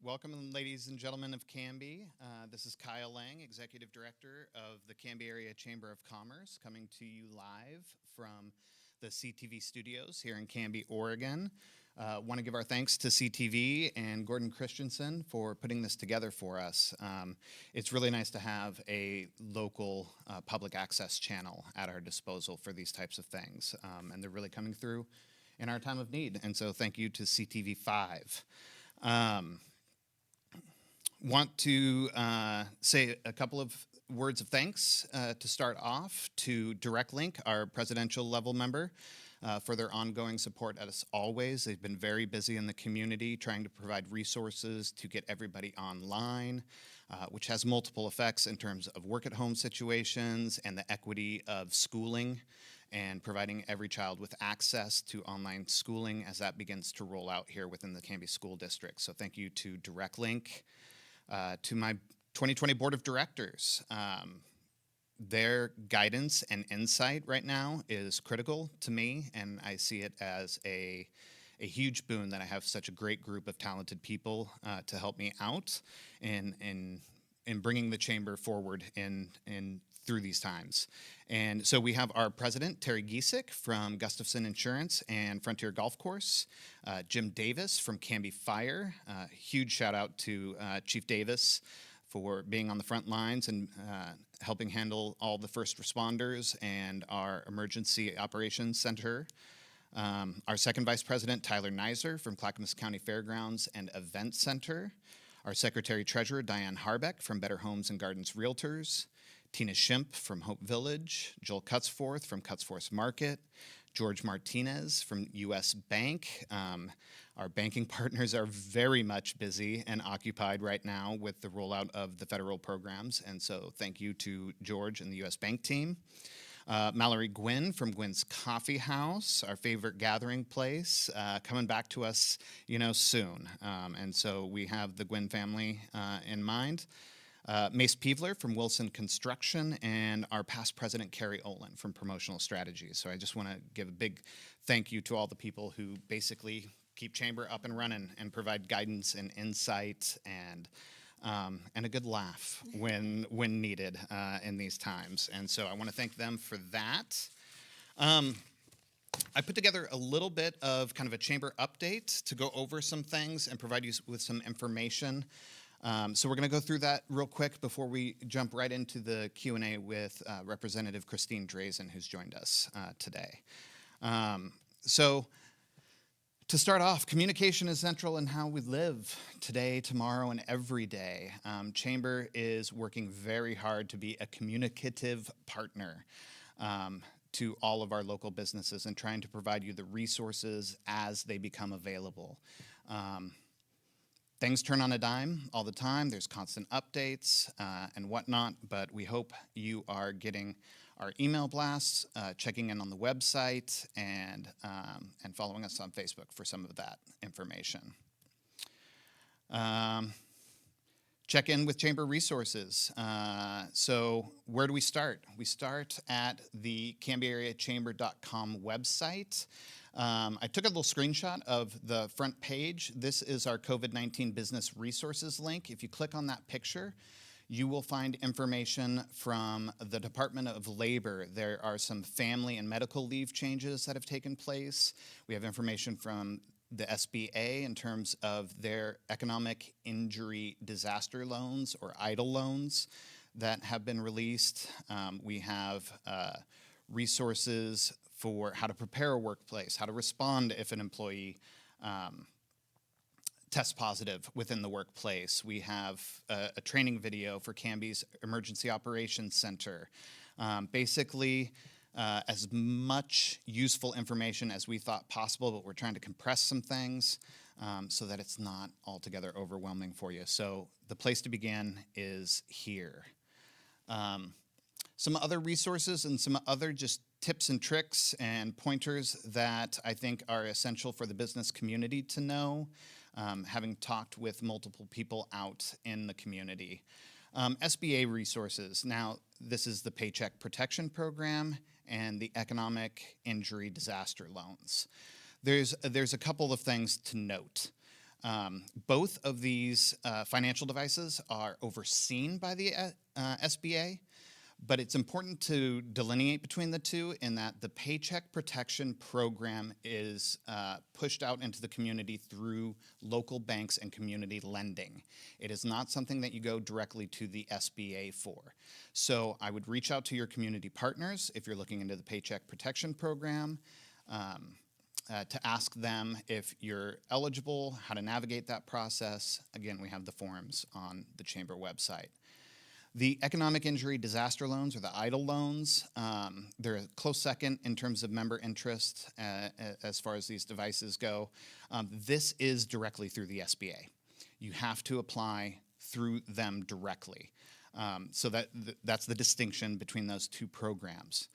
Welcome, ladies and gentlemen of Canby. This is Kyle Lang, Executive Director of the Canby Area Chamber of Commerce, coming to you live from the CTV studios here in Canby, Oregon. Want to give our thanks to CTV and Gordon Christensen for putting this together for us. It's really nice to have a local public access channel at our disposal for these types of things, and they're really coming through in our time of need. And so thank you to CTV5. Want to say a couple of words of thanks to start off to Direct Link, our presidential level member, for their ongoing support as always. They've been very busy in the community trying to provide resources to get everybody online, which has multiple effects in terms of work-at-home situations and the equity of schooling and providing every child with access to online schooling as that begins to roll out here within the Canby School District. So thank you to Direct Link. To my 2020 Board of Directors. Their guidance and insight right now is critical to me, and I see it as a huge boon that I have such a great group of talented people to help me out in bringing the chamber forward in through these times. And so we have our president, Terry Giesick from Gustafson Insurance and Frontier Golf Course, Jim Davis from Canby Fire. Huge shout out to Chief Davis for being on the front lines and helping handle all the first responders and our emergency operations center. Our second vice president, Tyler Nizer from Clackamas County Fairgrounds and Event Center. Our secretary treasurer, Diane Harbeck from Better Homes and Gardens Realtors. Tina Schimpf from Hope Village, Joel Cutsforth from Cutsforth Market, George Martinez from U.S. Bank. Our banking partners are very much busy and occupied right now with the rollout of the federal programs, and so thank you to George and the U.S. Bank team. Mallory Gwynn from Gwynn's Coffee House, our favorite gathering place, coming back to us, soon. And so we have the Gwynn family in mind. Mace Peevler from Wilson Construction, and our past president, Carrie Olin from Promotional Strategies. So I just want to give a big thank you to all the people who basically keep Chamber up and running and provide guidance and insight and a good laugh when needed in these times. And so I want to thank them for that. I put together a little bit of kind of a Chamber update to go over some things and provide you with some information. So we're going to go through that real quick before we jump right into the Q&A with Representative Christine Drazan, who's joined us today. So to start off, communication is central in how we live today, tomorrow, and every day. Chamber is working very hard to be a communicative partner to all of our local businesses and trying to provide you the resources as they become available. Things turn on a dime all the time. There's constant updates and whatnot, but we hope you are getting our email blasts, checking in on the website, and following us on Facebook for some of that information. Check in with Chamber resources. So where do we start? We start at the CanbyAreaChamber.com website. I took a little screenshot of the front page. This is our COVID-19 business resources link. If you click on that picture, you will find information from the Department of Labor. There are some family and medical leave changes that have taken place. We have information from the SBA in terms of their economic injury disaster loans or EIDL loans that have been released. We have resources for how to prepare a workplace, how to respond if an employee tests positive within the workplace. We have a training video for Canby's Emergency Operations Center. Basically, as much useful information as we thought possible, but we're trying to compress some things so that it's not altogether overwhelming for you. So the place to begin is here. Some other resources and some other just tips and tricks and pointers that I think are essential for the business community to know, having talked with multiple people out in the community. SBA resources. Now, this is the Paycheck Protection Program and the Economic Injury Disaster Loans. There's a couple of things to note. Both of these financial devices are overseen by the SBA, but it's important to delineate between the two in that the Paycheck Protection Program is pushed out into the community through local banks and community lending. It is not something that you go directly to the SBA for. So I would reach out to your community partners if you're looking into the Paycheck Protection Program, to ask them if you're eligible, how to navigate that process. Again, we have the forms on the Chamber website. The economic injury disaster loans, or the EIDL loans, they're a close second in terms of member interest as far as these devices go. This is directly through the SBA. You have to apply through them directly. So that's the distinction between those two programs.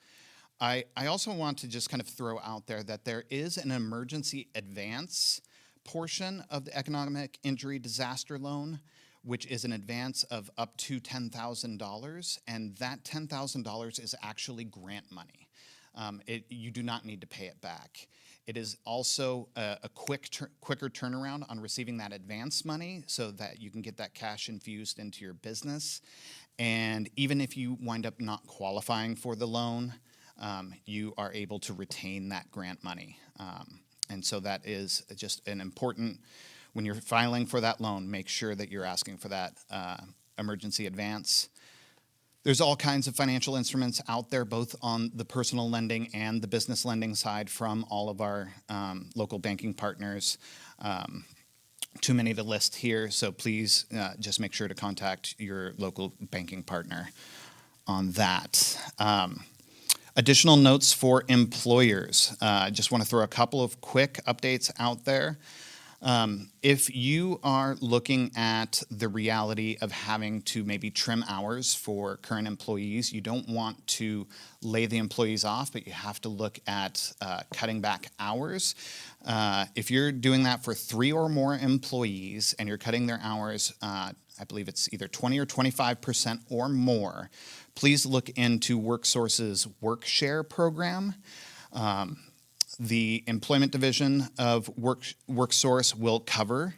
I also want to just kind of throw out there that there is an emergency advance portion of the economic injury disaster loan, which is an advance of up to $10,000, and that $10,000 is actually grant money. You do not need to pay it back. It is also a quicker turnaround on receiving that advance money so that you can get that cash infused into your business. And even if you wind up not qualifying for the loan, you are able to retain that grant money. And so that is just an important, when you're filing for that loan, make sure that you're asking for that emergency advance. There's all kinds of financial instruments out there, both on the personal lending and the business lending side from all of our local banking partners. Too many to list here, so please just make sure to contact your local banking partner on that. Additional notes for employers. I just want to throw a couple of quick updates out there. If you are looking at the reality of having to maybe trim hours for current employees, you don't want to lay the employees off, but you have to look at cutting back hours. If you're doing that for 3 or more employees and you're cutting their hours, I believe it's either 20 or 25% or more, please look into WorkSource's WorkShare program. The employment division of WorkSource will cover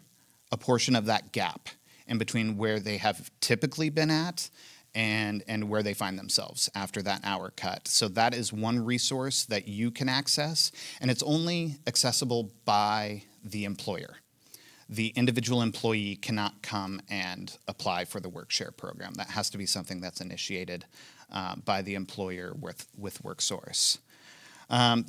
a portion of that gap in between where they have typically been at and where they find themselves after that hour cut. So that is one resource that you can access, and it's only accessible by the employer. The individual employee cannot come and apply for the WorkShare program. That has to be something that's initiated by the employer with WorkSource.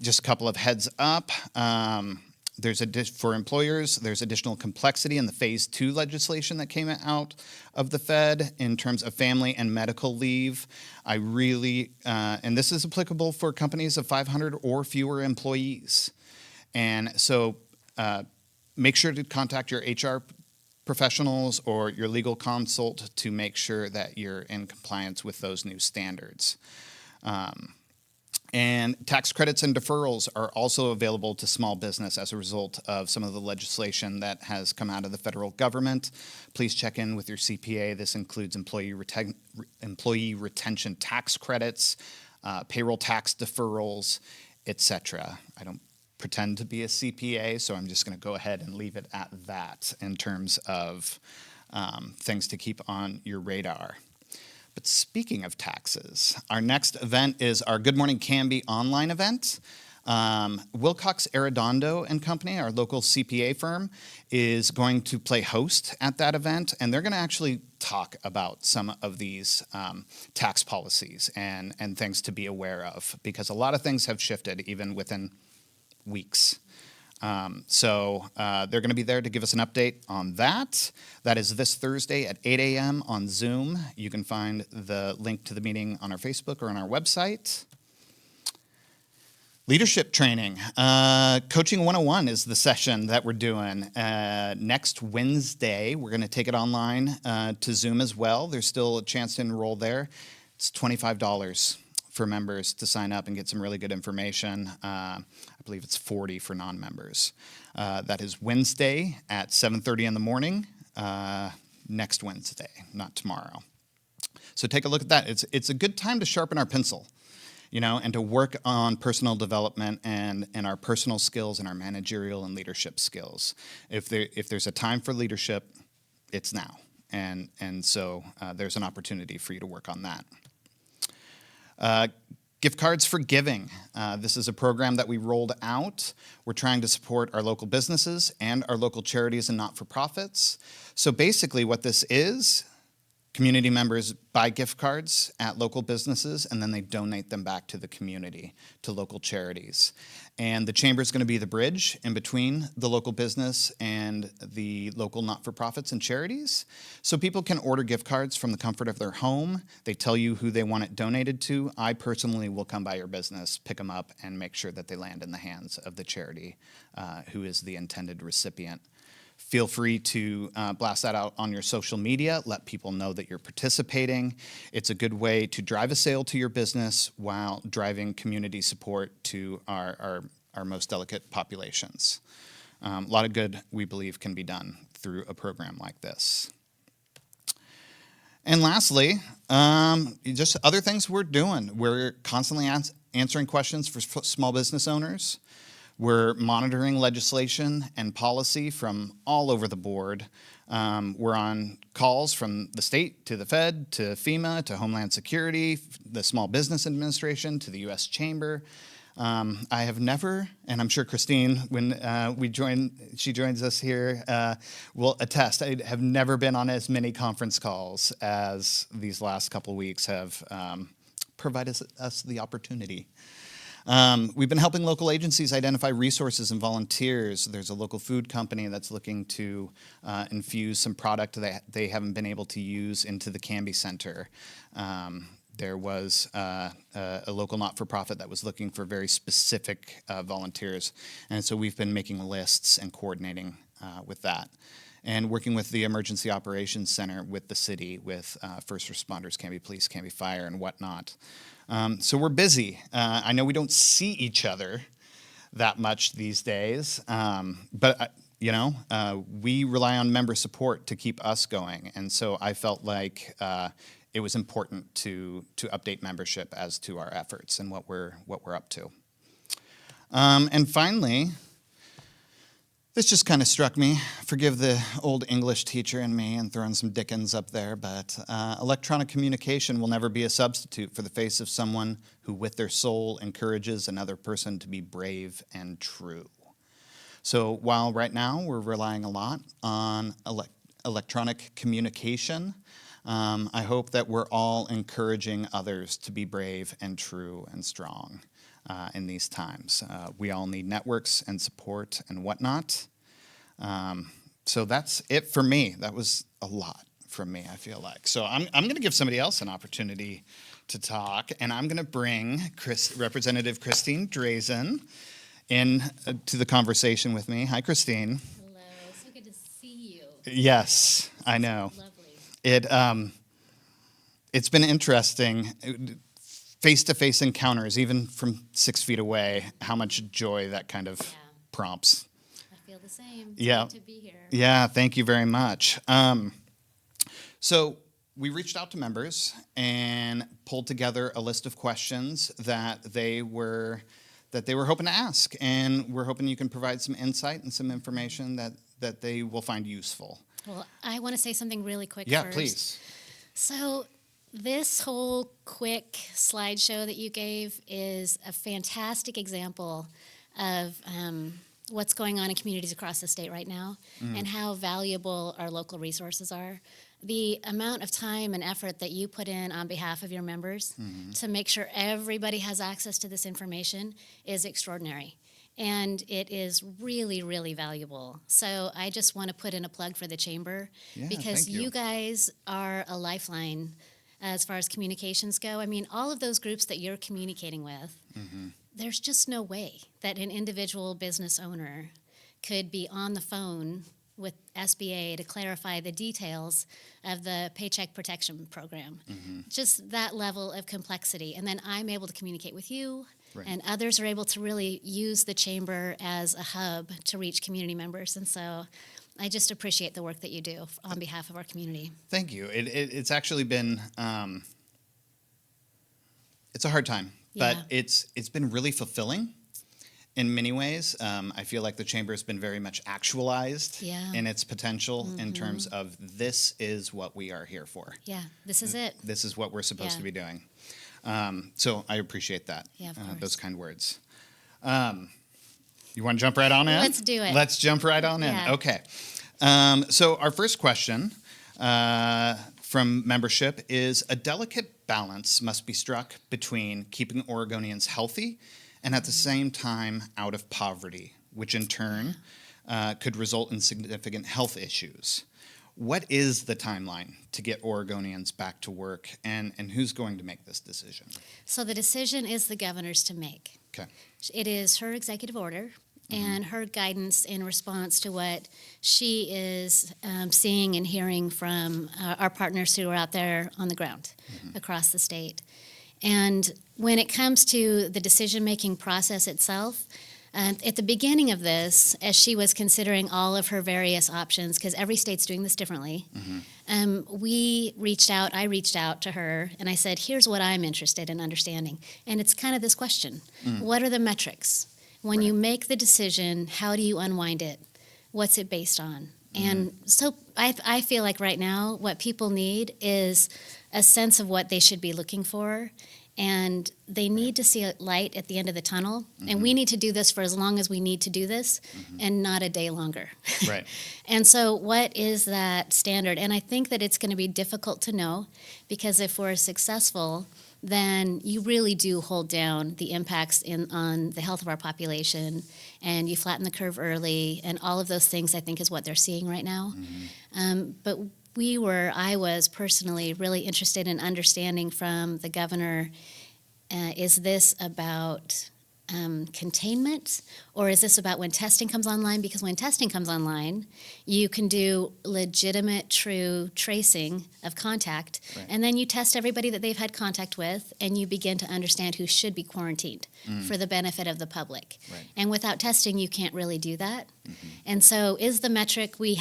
Just a couple of heads up. For employers, there's additional complexity in the Phase 2 legislation that came out of the Fed in terms of family and medical leave. And this is applicable for companies of 500 or fewer employees. And so make sure to contact your HR professionals or your legal consult to make sure that you're in compliance with those new standards. And tax credits and deferrals are also available to small business as a result of some of the legislation that has come out of the federal government. Please check in with your CPA. This includes employee retention tax credits, payroll tax deferrals, etc. I don't pretend to be a CPA, so I'm just going to go ahead and leave it at that in terms of things to keep on your radar. But speaking of taxes, our next event is our Good Morning Canby online event. Wilcox Arredondo and Company, our local CPA firm, is going to play host at that event, and they're going to actually talk about some of these tax policies and things to be aware of, because a lot of things have shifted even within weeks. So they're going to be there to give us an update on that. That is this Thursday at 8 a.m. on Zoom. You can find the link to the meeting on our Facebook or on our website. Leadership training. Coaching 101 is the session that we're doing. Next Wednesday, we're going to take it online to Zoom as well. There's still a chance to enroll there. It's $25 for members to sign up and get some really good information. I believe it's $40 for non-members. That is Wednesday at 7:30 in the morning, next Wednesday, not tomorrow. So take a look at that. It's a good time to sharpen our pencil and to work on personal development and our personal skills and our managerial and leadership skills. If there's a time for leadership, it's now. And so there's an opportunity for you to work on that. Gift cards for giving. This is a program that we rolled out. We're trying to support our local businesses and our local charities and not-for-profits. So basically what this is, community members buy gift cards at local businesses, and then they donate them back to the community, to local charities. And the chamber is going to be the bridge in between the local business and the local not-for-profits and charities. So people can order gift cards from the comfort of their home. They tell you who they want it donated to. I personally will come by your business, pick them up, and make sure that they land in the hands of the charity who is the intended recipient. Feel free to blast that out on your social media. Let people know that you're participating. It's a good way to drive a sale to your business while driving community support to our most delicate populations. A lot of good, we believe, can be done through a program like this. And lastly, just other things we're doing. We're constantly answering questions for small business owners. We're monitoring legislation and policy from all over the board. We're on calls from the state to the Fed to FEMA to Homeland Security, the Small Business Administration to the U.S. Chamber. I have never, and I'm sure Christine, when she joins us here, will attest, I have never been on as many conference calls as these last couple of weeks have provided us the opportunity. We've been helping local agencies identify resources and volunteers. There's a local food company that's looking to infuse some product that they haven't been able to use into the Canby Center. There was a local not-for-profit that was looking for very specific volunteers. And so we've been making lists and coordinating with that. And working with the Emergency Operations Center with the city, with first responders, Canby Police, Canby Fire, and whatnot. So we're busy. I know we don't see each other that much these days, but we rely on member support to keep us going. And so I felt like it was important to update membership as to our efforts and what we're up to. And finally, this just kind of struck me. Forgive the old English teacher in me and throwing some Dickens up there, but electronic communication will never be a substitute for the face of someone who with their soul encourages another person to be brave and true. So while right now we're relying a lot on electronic communication, I hope that we're all encouraging others to be brave and true and strong. In these times. We all need networks and support and whatnot. So that's it for me. That was a lot from me, I feel like. So I'm going to give somebody else an opportunity to talk, and I'm going to bring Representative Christine Drazan in to the conversation with me. Hi, Christine. Hello. So good to see you. Yes, I know. Lovely. It's been interesting. Face-to-face encounters, even from 6 feet away, how much joy that kind of prompts. I feel the same. It's Yeah. good to be here. Yeah, thank you very much. So we reached out to members and pulled together a list of questions that they were hoping to ask, and we're hoping you can provide some insight and some information that they will find useful. Well, I want to say something really quick Yeah, first. please. So this whole quick slideshow that you gave is a fantastic example of what's going on in communities across the state right now and how valuable our local resources are. The amount of time and effort that you put in on behalf of your members to make sure everybody has access to this information is extraordinary. And it is really, really valuable. So I just want to put in a plug for the Chamber because thank you. you guys are a lifeline as far as communications go. I mean, all of those groups that you're communicating with, there's just no way that an individual business owner could be on the phone with SBA to clarify the details of the Paycheck Protection Program. Just that level of complexity. And then I'm able to communicate with you, and others are able to really use the Chamber as a hub to reach community members. And so I just appreciate the work that you do on behalf of our community. Thank you. It's actually been, it's a hard time but Yeah. it's been really fulfilling in many ways. I feel like the chamber has been very much actualized Yeah. in its potential in terms of this is what we are here for. Yeah, this is it. This is what we're supposed Yeah. to be doing. So I appreciate that. Yeah, of those course. kind words. You want to jump right on in? Let's do it. Let's jump right on in. Yeah. Okay. So our first question from membership is: a delicate balance must be struck between keeping Oregonians healthy and at the same time out of poverty, which in turn could result in significant health issues. What is the timeline to get Oregonians back to work, and who's going to make this decision? So the decision is the governor's to make. Okay. It is her executive order and her guidance in response to what she is seeing and hearing from our partners who are out there on the ground across the state. And when it comes to the decision-making process itself, at the beginning of this, as she was considering all of her various options, because every state's doing this differently, I reached out to her, and I said, here's what I'm interested in understanding. And it's kind of this question. What are the metrics? When you make the decision, how do you unwind it? What's it based on? And so I feel like right now what people need is a sense of what they should be looking for, and they need to see a light at the end of the tunnel. And we need to do this for as long as we need to do this, and not a day longer. Right. And so what is that standard? And I think that it's going to be difficult to know, because if we're successful, then you really do hold down the impacts on the health of our population, and you flatten the curve early, and all of those things I think is what they're seeing right now. But I was personally really interested in understanding from the governor, is this about containment, or is this about when testing comes online? Because when testing comes online, you can do legitimate, true tracing of contact, and then you test everybody that they've had contact with, and you begin to understand who should be quarantined for the benefit of the public. Right. And without testing, you can't really do that. And so is the metric we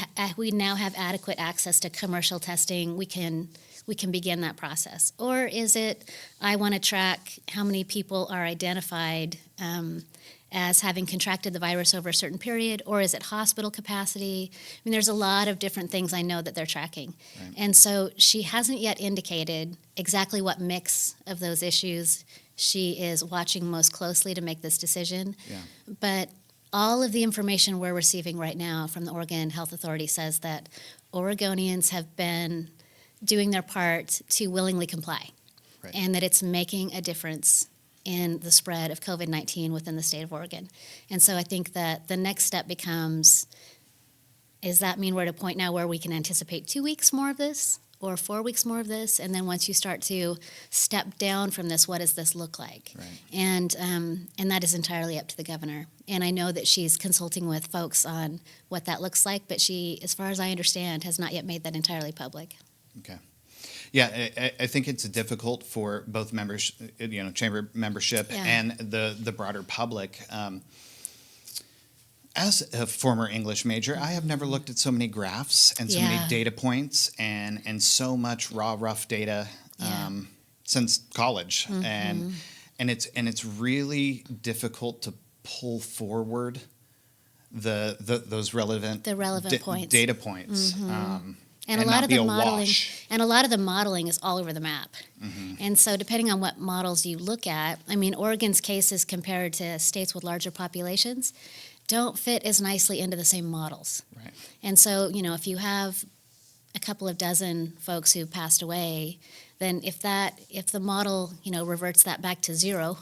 now have adequate access to commercial testing, we can begin that process? Or is it, I want to track how many people are identified as having contracted the virus over a certain period, or is it hospital capacity? I mean, there's a lot of different things I know that they're tracking. Right. And so she hasn't yet indicated exactly what mix of those issues she is watching most closely to make this decision. Yeah. But all of the information we're receiving right now from the Oregon Health Authority says that Oregonians have been doing their part to willingly comply, Right. and that it's making a difference in the spread of COVID-19 within the state of Oregon. And so I think that the next step becomes, does that mean we're at a point now where we can anticipate 2 weeks more of this, or 4 weeks more of this? And then once you start to step down from this, what does this look like? Right. And that is entirely up to the governor. And I know that she's consulting with folks on what that looks like, but she, as far as I understand, has not yet made that entirely public. Okay. Yeah, I think it's difficult for both members, chamber membership Yeah. and the broader public. As a former English major, I have never looked at so many graphs and so many Yeah. data points and so much raw, rough data Yeah. since college, and it's really difficult to pull forward those relevant points. data points. And a not lot of be the a modeling, wash. and a lot of the modeling is all over the map. And so, depending on what models you look at, I mean, Oregon's cases compared to states with larger populations don't fit as nicely into the same models. Right. And so, if you have a couple of dozen folks who passed away, then if the model, reverts that back to zero,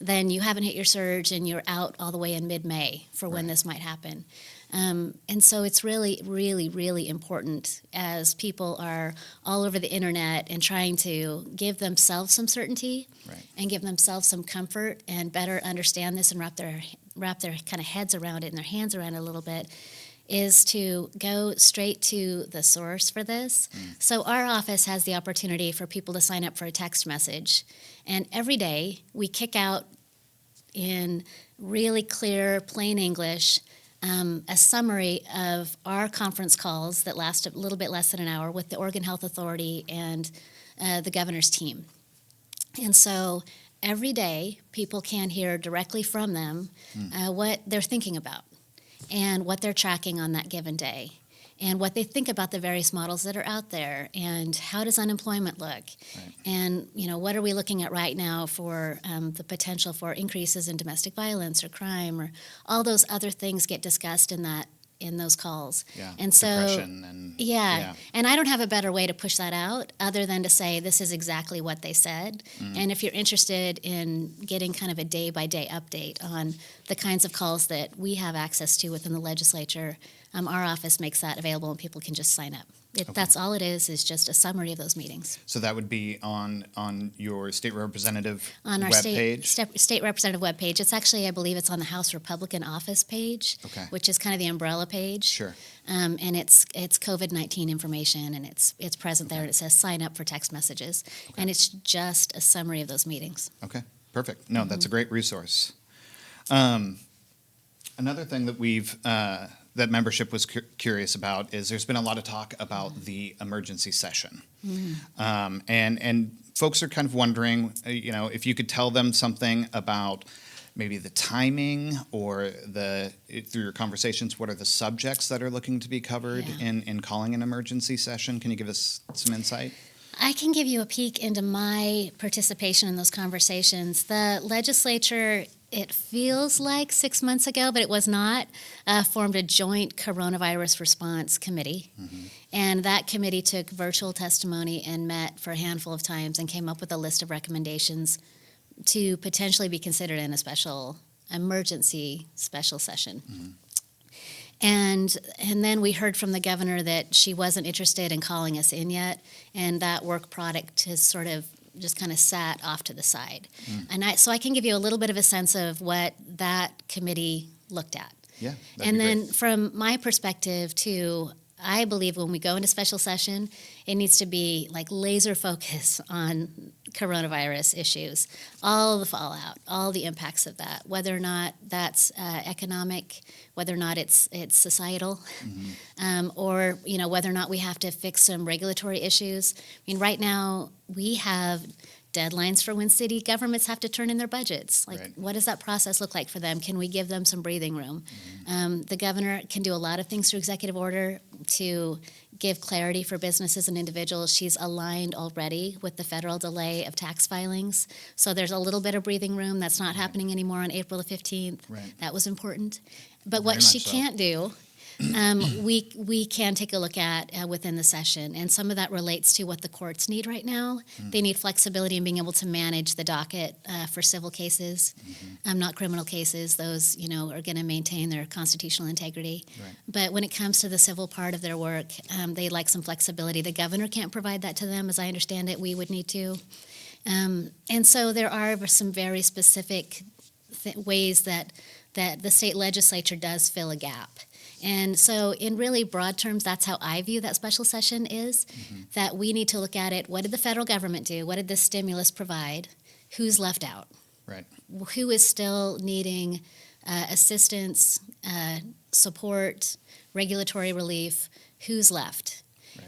then you haven't hit your surge and you're out all the way in mid-May for when this might happen. And so it's really, really, really important, as people are all over the internet and trying to give themselves some certainty and give themselves some comfort and better understand this and wrap their kind of heads around it and their hands around it a little bit, is to go straight to the source for this. So our office has the opportunity for people to sign up for a text message. And every day we kick out in really clear, plain English, a summary of our conference calls that last a little bit less than an hour with the Oregon Health Authority and the governor's team. And so every day people can hear directly from them what they're thinking about and what they're tracking on that given day and what they think about the various models that are out there and how does unemployment look and what are we looking at right now for the potential for increases in domestic violence or crime or all those other things get discussed in those calls. And so depression and and I don't have a better way to push that out other than to say this is exactly what they said. And if you're interested in getting kind of a day-by-day update on the kinds of calls that we have access to within the legislature, our office makes that available and people can just sign up. That's all it is just a summary of those meetings. So that would be on your state representative On our webpage? state representative webpage. It's actually, I believe it's on the House Republican office page, which is kind of the umbrella page. Sure. And it's COVID-19 information, and it's present there. And it says sign up for text messages, and it's just a summary of those meetings. Okay, perfect. No, that's a great resource. Another thing that that membership was curious about is there's been a lot of talk about the emergency session. And folks are kind of wondering, if you could tell them something about maybe the timing or through your conversations, what are the subjects that are looking to be covered in calling an emergency session? Can you give us some insight? I can give you a peek into my participation in those conversations. The legislature, it feels like 6 months ago, but it was not, formed a joint coronavirus response committee. And that committee took virtual testimony and met for a handful of times and came up with a list of recommendations to potentially be considered in a emergency special session. And then we heard from the governor that she wasn't interested in calling us in yet, and that work product has sort of just kind of sat off to the side. And so I can give you a little bit of a sense of what that committee looked at. Yeah, and then from my perspective too, I believe when we go into special session, it needs to be like laser focus on coronavirus issues, all the fallout, all the impacts of that, whether or not that's economic, whether or not it's societal, or whether or not we have to fix some regulatory issues. I mean, right now we have deadlines for when city governments have to turn in their budgets. Like, what does that process look like for them? Can we give them some breathing room? The governor can do a lot of things through executive order to give clarity for businesses and individuals. She's aligned already with the federal delay of tax filings. So there's a little bit of breathing room that's not happening anymore on April the 15th. That was important. But what she can't do, we can take a look at within the session, and some of that relates to what the courts need right now. They need flexibility in being able to manage the docket for civil cases, not criminal cases. Those are going to maintain their constitutional integrity. But when it comes to the civil part of their work, they'd like some flexibility. The governor can't provide that to them, as I understand it. We would need to. And so there are some very specific ways that the state legislature does fill a gap. And so in really broad terms, that's how I view that special session is, that we need to look at it. What did the federal government do? What did the stimulus provide? Who's left out? Who is still needing assistance, support, regulatory relief? Who's left?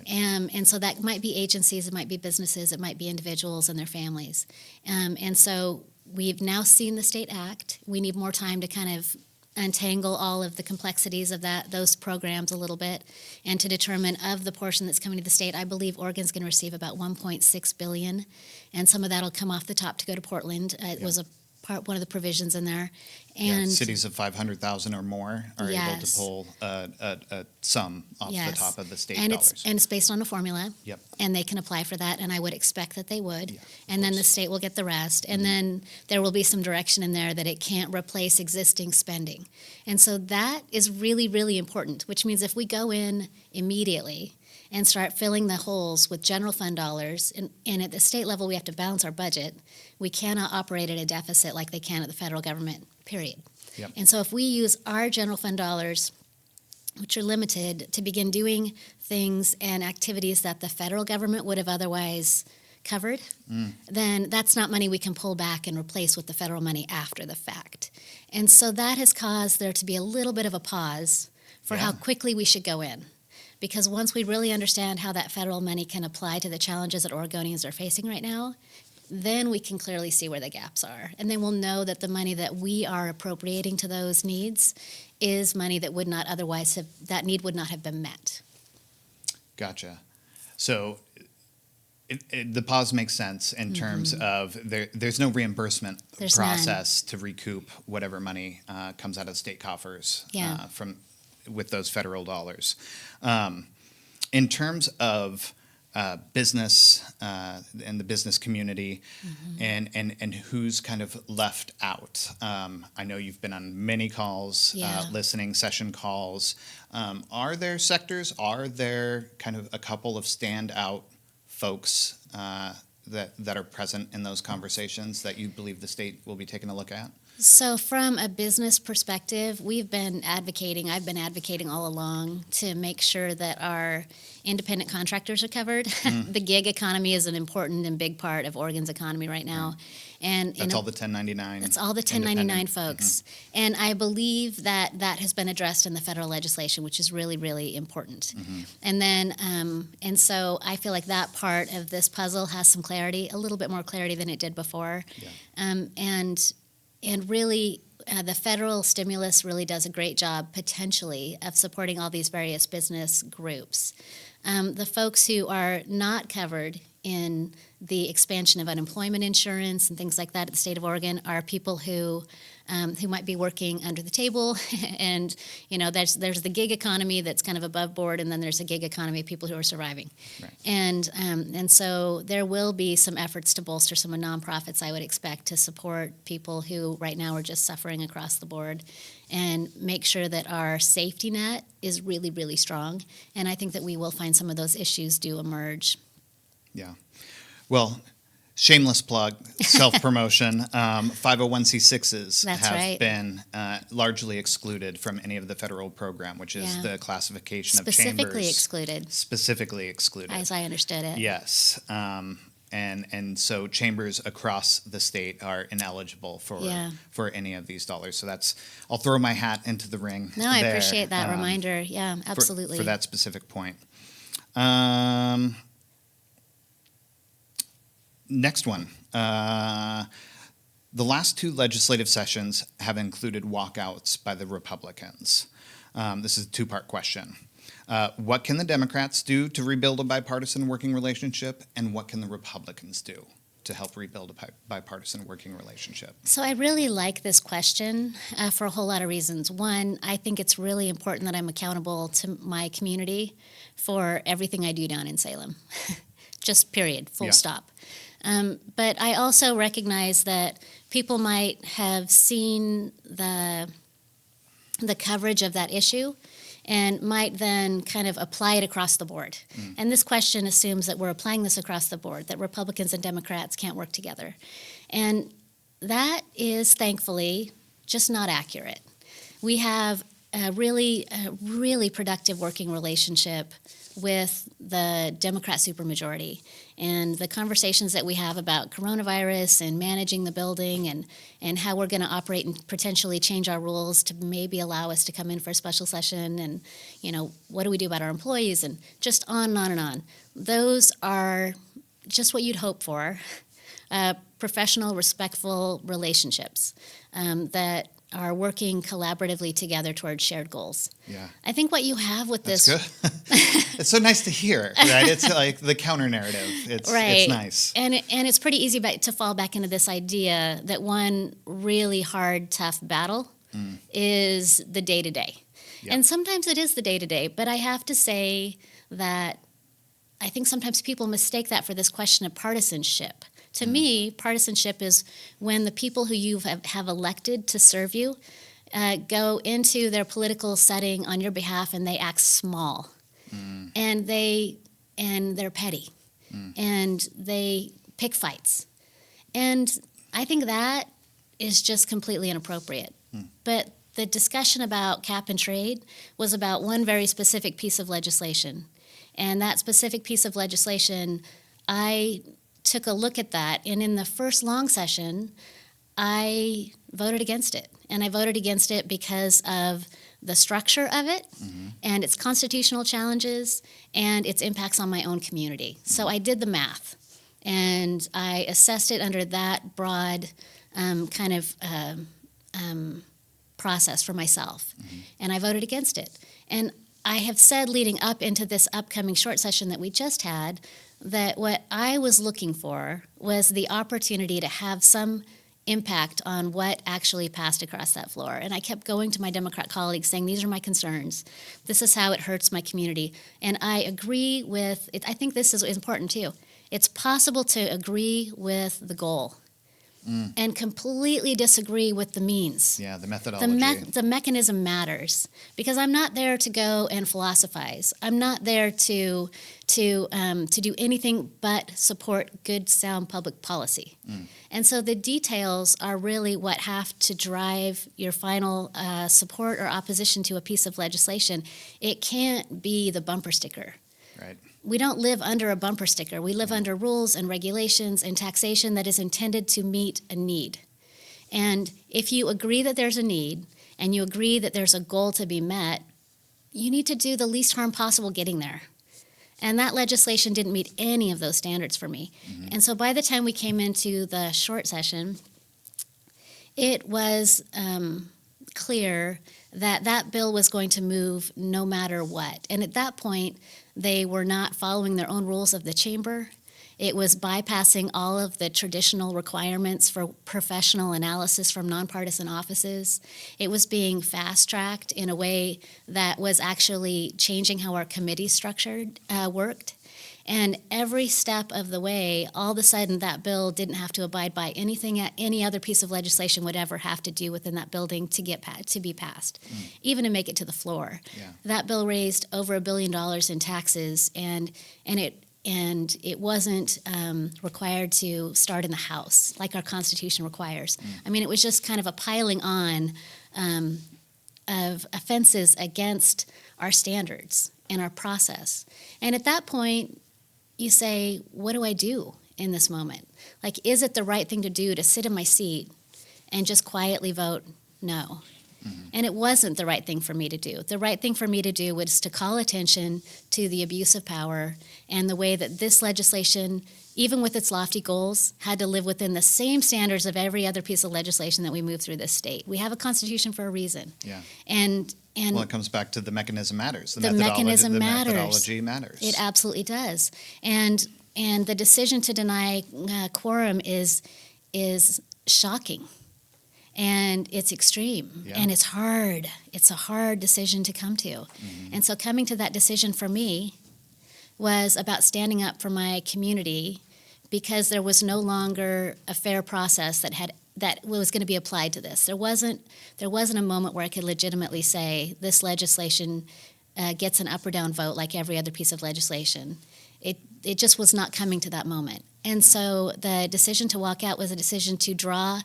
And so that might be agencies, it might be businesses, it might be individuals and their families. And so we've now seen the state act. We need more time to kind of untangle all of the complexities of those programs a little bit, and to determine of the portion that's coming to the state. I believe Oregon's going to receive about $1.6 billion, and some of that will come off the top to go to Portland. It was one of the provisions in there. And cities of 500,000 or more are able to pull a sum off the top of the state dollars. And it's based on a formula. Yep. And they can apply for that, and I would expect that they would. And then the state will get the rest. And then there will be some direction in there that it can't replace existing spending. And so that is really, really important, which means if we go in immediately and start filling the holes with general fund dollars, and at the state level we have to balance our budget, we cannot operate at a deficit like they can at the federal government, period. And so if we use our general fund dollars, which are limited, to begin doing things and activities that the federal government would have otherwise covered, then that's not money we can pull back and replace with the federal money after the fact. And so that has caused there to be a little bit of a pause for how quickly we should go in. Because once we really understand how that federal money can apply to the challenges that Oregonians are facing right now, then we can clearly see where the gaps are. And then we'll know that the money that we are appropriating to those needs is money that would not otherwise have, that need would not have been met. Gotcha. So the pause makes sense in terms of there's no reimbursement There's process to recoup whatever money comes out of state coffers from with those federal dollars. In terms of business and the business community and who's kind of left out. I know you've been on many calls, listening session calls. Are there sectors, are there kind of a couple of standout folks that are present in those conversations that you believe the state will be taking a look at? So from a business perspective, I've been advocating all along to make sure that our independent contractors are covered. The gig economy is an important and big part of Oregon's economy right now. And that's all the 1099. That's all the 1099 folks. And I believe that has been addressed in the federal legislation, which is really, really important. And then, and so I feel like that part of this puzzle has some clarity, a little bit more clarity than it did before. And really, the federal stimulus really does a great job, potentially, of supporting all these various business groups. The folks who are not covered in the expansion of unemployment insurance and things like that at the state of Oregon are people who might be working under the table. And, there's the gig economy that's kind of above board, and then there's a gig economy of people who are surviving. Right. And so there will be some efforts to bolster some of nonprofits, I would expect, to support people who right now are just suffering across the board and make sure that our safety net is really, really strong. And I think that we will find some of those issues do emerge. Yeah. Well, shameless plug, self-promotion. 501c6s have been largely excluded from any of the federal program, which is the classification of chambers. Specifically excluded. As I understood it. Yes. And so chambers across the state are ineligible for any of these dollars. So I'll throw my hat into the ring. No, I appreciate that reminder. Yeah, absolutely. For that specific point. Next one. The last two legislative sessions have included walkouts by the Republicans. This is a two-part question. What can the Democrats do to rebuild a bipartisan working relationship, and what can the Republicans do to help rebuild a bipartisan working relationship? So I really like this question for a whole lot of reasons. One, I think it's really important that I'm accountable to my community for everything I do down in Salem. Just period, full stop. But I also recognize that people might have seen the coverage of that issue and might then kind of apply it across the board. And this question assumes that we're applying this across the board, that Republicans and Democrats can't work together. And that is, thankfully, just not accurate. We have a really productive working relationship with the Democrat supermajority. And the conversations that we have about coronavirus and managing the building and how we're going to operate and potentially change our rules to maybe allow us to come in for a special session and, what do we do about our employees and just on and on and on. Those are just what you'd hope for, professional, respectful relationships that are working collaboratively together towards shared goals. Yeah. I think what you have with That's this... good. It's so nice to hear, right? It's like the counter narrative. It's nice. And it's pretty easy to fall back into this idea that one really hard, tough battle is the day-to-day. Yep. And sometimes it is the day-to-day, but I have to say that I think sometimes people mistake that for this question of partisanship. To me, partisanship is when the people who you have elected to serve you go into their political setting on your behalf and they act small. And they're petty. And they pick fights. And I think that is just completely inappropriate. But the discussion about cap and trade was about one very specific piece of legislation. And that specific piece of legislation, I took a look at that, and in the first long session, I voted against it. And I voted against it because of the structure of it and its constitutional challenges and its impacts on my own community. So I did the math. And I assessed it under that broad kind of process for myself. And I voted against it. And I have said leading up into this upcoming short session that we just had that what I was looking for was the opportunity to have some impact on what actually passed across that floor. And I kept going to my Democrat colleagues saying, these are my concerns. This is how it hurts my community. And I agree with it. I think this is important too. It's possible to agree with the goal and completely disagree with the means. Yeah, the methodology. The mechanism matters because I'm not there to go and philosophize. I'm not there to do anything but support good, sound public policy. And so the details are really what have to drive your final support or opposition to a piece of legislation. It can't be the bumper sticker. Right. We don't live under a bumper sticker. We live under rules and regulations and taxation that is intended to meet a need. And if you agree that there's a need and you agree that there's a goal to be met, you need to do the least harm possible getting there. And that legislation didn't meet any of those standards for me. And so by the time we came into the short session, it was clear that that bill was going to move no matter what. And at that point, they were not following their own rules of the chamber. It was bypassing all of the traditional requirements for professional analysis from nonpartisan offices. It was being fast-tracked in a way that was actually changing how our committee structured worked. And every step of the way, all of a sudden, that bill didn't have to abide by anything any other piece of legislation would ever have to do within that building to be passed, even to make it to the floor. Yeah. That bill raised over $1 billion in taxes, and it wasn't required to start in the House like our Constitution requires. I mean, it was just kind of a piling on of offenses against our standards and our process. And at that point, you say, what do I do in this moment? Like, is it the right thing to do to sit in my seat and just quietly vote no? And it wasn't the right thing for me to do. The right thing for me to do was to call attention to the abuse of power and the way that this legislation, even with its lofty goals, had to live within the same standards of every other piece of legislation that we move through this state. We have a Constitution for a reason. Yeah. And Well, it comes back to the mechanism matters. The mechanism matters. Methodology matters. It absolutely does. And the decision to deny quorum is shocking. And it's extreme. Yeah. And it's hard. It's a hard decision to come to. And so coming to that decision for me was about standing up for my community because there was no longer a fair process that was going to be applied to this. There wasn't a moment where I could legitimately say this legislation gets an up or down vote like every other piece of legislation. It just was not coming to that moment. And so the decision to walk out was a decision to draw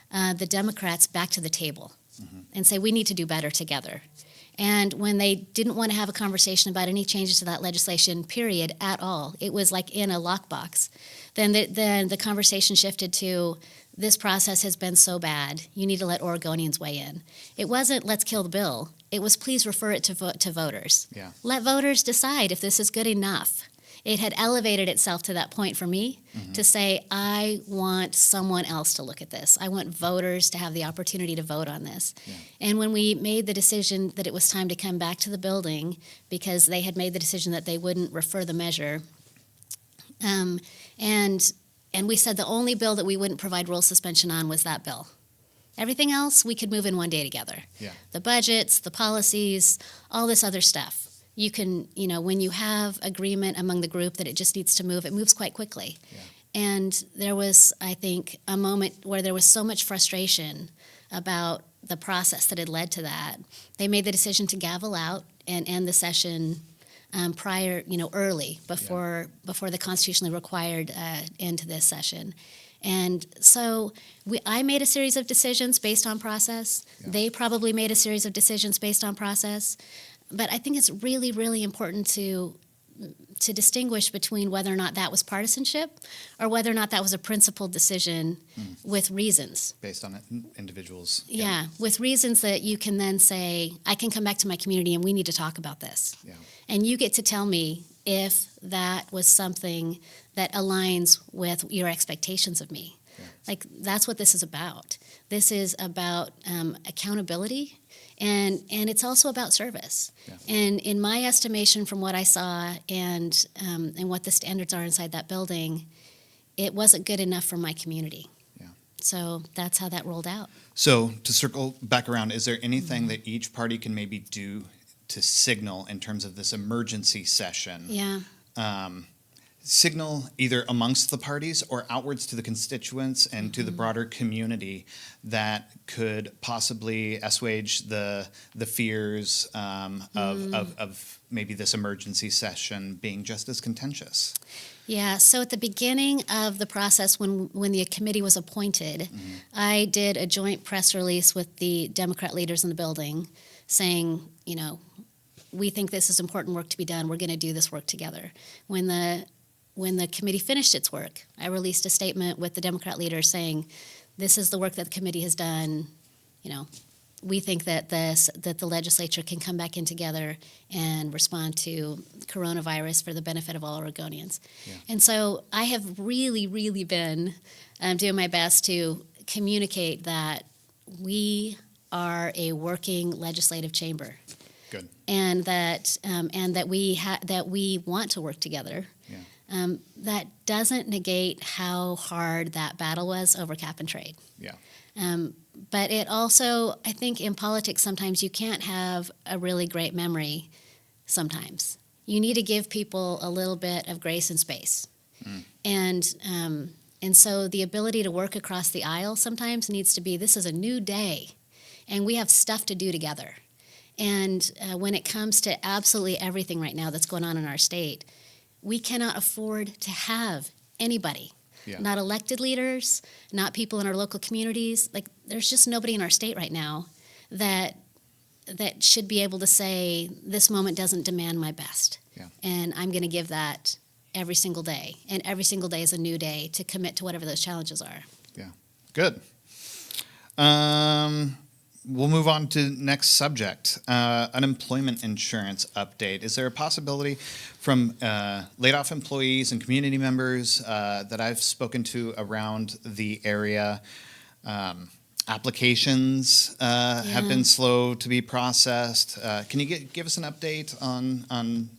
the Democrats back to the table and say we need to do better together. And when they didn't want to have a conversation about any changes to that legislation, period, at all, it was like in a lockbox. Then the conversation shifted to this process has been so bad, you need to let Oregonians weigh in. It wasn't let's kill the bill. It was please refer it to voters. Yeah. Let voters decide if this is good enough. It had elevated itself to that point for me to say, I want someone else to look at this. I want voters to have the opportunity to vote on this. Yeah. And when we made the decision that it was time to come back to the building because they had made the decision that they wouldn't refer the measure, and we said the only bill that we wouldn't provide rule suspension on was that bill. Everything else we could move in one day together. Yeah. The budgets, the policies, all this other stuff. You can, when you have agreement among the group that it just needs to move, it moves quite quickly. Yeah. And there was, I think, a moment where there was so much frustration about the process that had led to that. They made the decision to gavel out and end the session prior, early, before the constitutionally required end to this session. And so I made a series of decisions based on process. Yeah. They probably made a series of decisions based on process. But I think it's really, really important to to distinguish between whether or not that was partisanship or whether or not that was a principled decision with reasons. Based on individuals. Yeah, with reasons that you can then say, I can come back to my community and we need to talk about this. Yeah. And you get to tell me if that was something that aligns with your expectations of me. Yeah. Like, that's what this is about. This is about accountability, and it's also about service. Yeah. And in my estimation, from what I saw and what the standards are inside that building, it wasn't good enough for my community. Yeah. So that's how that rolled out. So to circle back around, is there anything that each party can maybe do to signal in terms of this emergency session? Yeah. Signal either amongst the parties or outwards to the constituents and to the broader community that could possibly assuage the fears of maybe this emergency session being just as contentious. Yeah, so at the beginning of the process, when the committee was appointed, I did a joint press release with the Democrat leaders in the building saying, we think this is important work to be done. We're going to do this work together. When the committee finished its work, I released a statement with the Democrat leaders saying, this is the work that the committee has done. We think that the legislature can come back in together and respond to coronavirus for the benefit of all Oregonians. Yeah. And so I have really, really been doing my best to communicate that we are a working legislative chamber. Good. And that we want to work together. Yeah. That doesn't negate how hard that battle was over cap and trade. Yeah. But it also, I think in politics, sometimes you can't have a really great memory sometimes. You need to give people a little bit of grace and space. And so the ability to work across the aisle sometimes needs to be, this is a new day, and we have stuff to do together. And when it comes to absolutely everything right now that's going on in our state, we cannot afford to have anybody, not elected leaders, not people in our local communities. Like, there's just nobody in our state right now that should be able to say, this moment doesn't demand my best. Yeah. And I'm going to give that every single day. And every single day is a new day to commit to whatever those challenges are. Yeah. Good. We'll move on to next subject, unemployment insurance update. Is there a possibility from laid-off employees and community members that I've spoken to around the area, applications have been slow to be processed? Can you give us an update on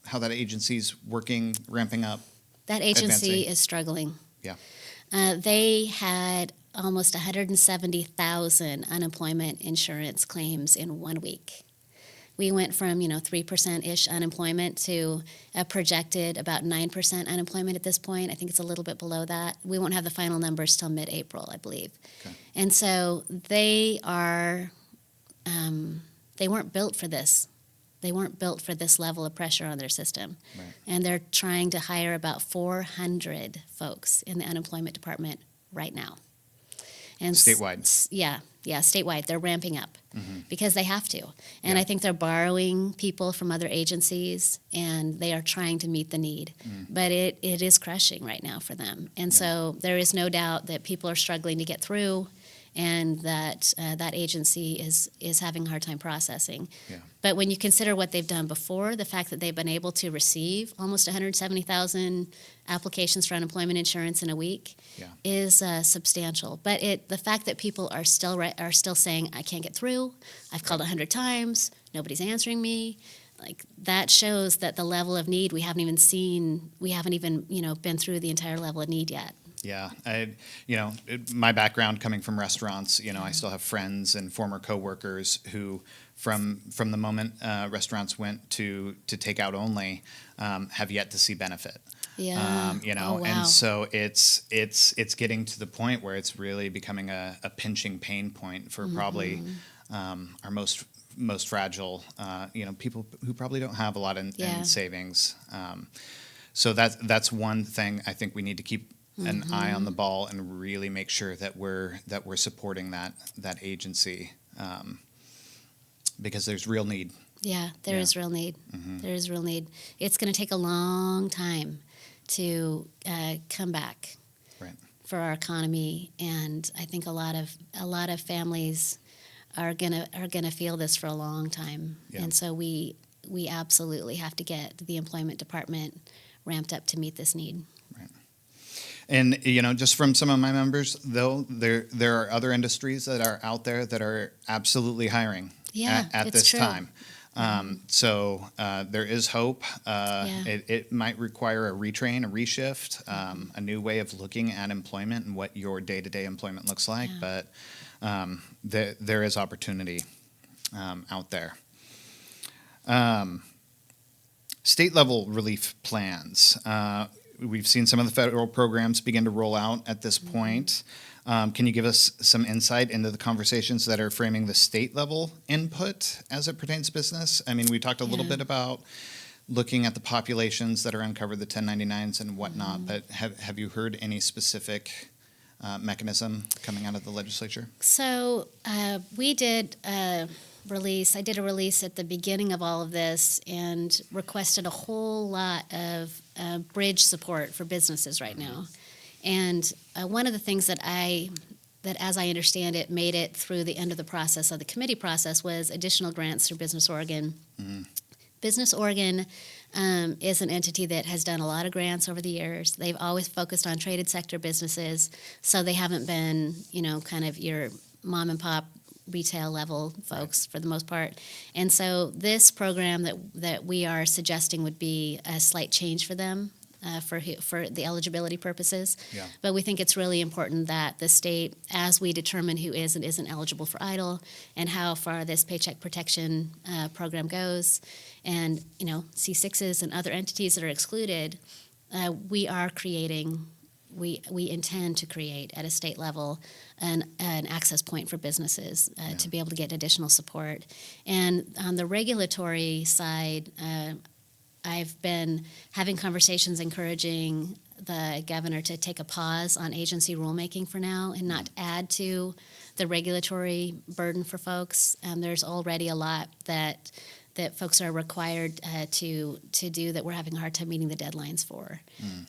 how that agency's working, ramping up? That agency advancing? is struggling. Yeah. They had almost 170,000 unemployment insurance claims in 1 week. We went from 3%-ish unemployment to a projected about 9% unemployment at this point. I think it's a little bit below that. We won't have the final numbers till mid-April, I believe. Okay. And so they are, they weren't built for this. They weren't built for this level of pressure on their system. Right. And they're trying to hire about 400 folks in the unemployment department right now. And Statewide? Yeah, statewide. They're ramping up because they have to. And I think they're borrowing people from other agencies, and they are trying to meet the need. But it is crushing right now for them. And so there is no doubt that people are struggling to get through, and that that agency is having a hard time processing. Yeah. But when you consider what they've done before, the fact that they've been able to receive almost 170,000 applications for unemployment insurance in a week is substantial. But the fact that people are still saying, I can't get through, I've called 100 times, nobody's answering me, like, that shows that the level of need we haven't even been through the entire level of need yet. Yeah, my background coming from restaurants, I still have friends and former coworkers who, from the moment restaurants went to takeout only, have yet to see benefit. Yeah. Oh, wow. And so it's getting to the point where it's really becoming a pinching pain point for probably our most fragile, people who probably don't have a lot in savings. So that's one thing I think we need to keep an eye on the ball and really make sure that we're supporting that agency, because there's real need Yeah, there Yeah. is real need. There is real need. It's going to take a long time to come back Right. for our economy, and I think a lot of families are gonna feel this for a long time. Yeah. And so we absolutely have to get the employment department ramped up to meet this need. And just from some of my members, though, there are other industries that are out there that are absolutely hiring Yeah, at it's this true. time. So there is hope. Yeah. It might require a retrain, a reshift, a new way of looking at employment and what your day-to-day employment looks like. Yeah. But there is opportunity out there. State level relief plans. We've seen some of the federal programs begin to roll out at this point. Can you give us some insight into the conversations that are framing the state level input as it pertains to business? I mean, we talked a little Yeah. bit about looking at the populations that are uncovered, the 1099s and whatnot, but have you heard any specific mechanism coming out of the legislature? So we did a release. I did a release at the beginning of all of this and requested a whole lot of bridge support for businesses right now. And one of the things that as I understand it, made it through the end of the process, of the committee process, was additional grants through Business Oregon. Business Oregon is an entity that has done a lot of grants over the years. They've always focused on traded sector businesses, so they haven't been, kind of your mom and pop retail level folks for the most part. And so this program that we are suggesting would be a slight change for them. For the eligibility purposes. Yeah. But we think it's really important that the state, as we determine who is and isn't eligible for EIDL and how far this paycheck protection program goes, and C6s and other entities that are excluded, we intend to create at a state level an access point for businesses to be able to get additional support. And on the regulatory side, I've been having conversations encouraging the governor to take a pause on agency rulemaking for now and not add to the regulatory burden for folks. There's already a lot that folks are required to do that we're having a hard time meeting the deadlines for,